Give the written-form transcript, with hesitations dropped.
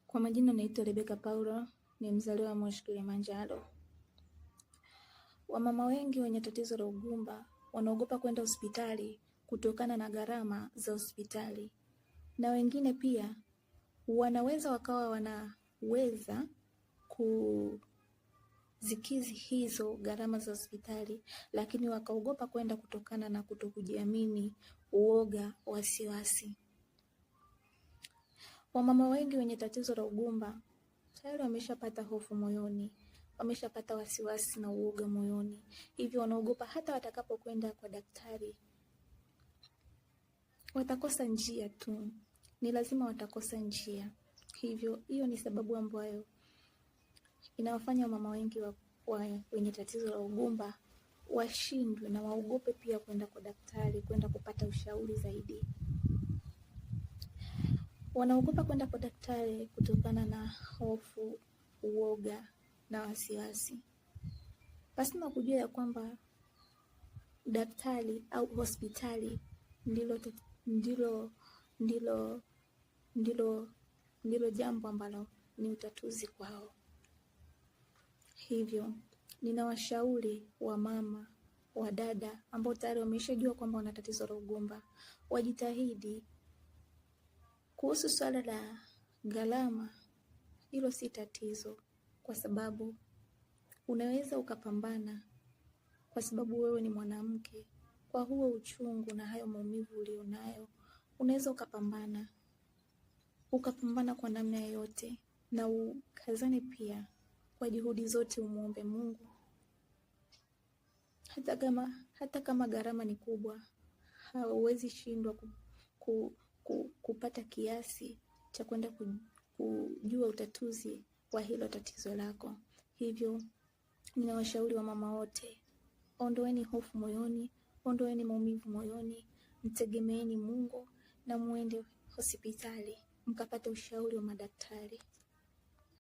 Kwa majina naitwa Rebecca Paulo, ni mzaliwa wa Moshi, Kilimanjaro. Wamama wengi wenye tatizo la ugumba wanaogopa kwenda hospitali kutokana na gharama za hospitali, na wengine pia wanaweza wakawa wanaweza kuzikizi hizo gharama za hospitali, lakini wakaogopa kwenda kutokana na kutokujiamini, uoga, wasiwasi. Wamama wengi wenye tatizo la ugumba tayari wameshapata hofu moyoni, wameshapata wasiwasi na uoga moyoni, hivyo wanaogopa hata watakapokwenda kwa daktari watakosa njia tu, ni lazima watakosa njia. Hivyo hiyo ni sababu ambayo inawafanya mama wengi wenye tatizo la ugumba washindwe na waogope pia kwenda kwa daktari, kwenda kupata ushauri zaidi. Wanaogopa kwenda kwa daktari kutokana na hofu, uoga na wasiwasi, pasina kujua ya kwamba daktari au hospitali ndilo jambo ambalo ni utatuzi kwao. Hivyo ninawashauri wamama, wadada ambao tayari wameshajua kwamba wana tatizo la ugumba wajitahidi. Kuhusu swala la gharama, hilo si tatizo, kwa sababu unaweza ukapambana, kwa sababu wewe ni mwanamke. Kwa huo uchungu na hayo maumivu ulionayo, unaweza ukapambana kwa namna yoyote, na ukazane pia kwa juhudi zote, umuombe Mungu. Hata kama gharama ni kubwa, hauwezi shindwa kupata kiasi cha kwenda kujua utatuzi wa hilo tatizo lako. Hivyo ninawashauri wamama wote, ondoeni hofu moyoni, ondoeni maumivu moyoni, mtegemeeni Mungu na muende hospitali mkapate ushauri wa madaktari.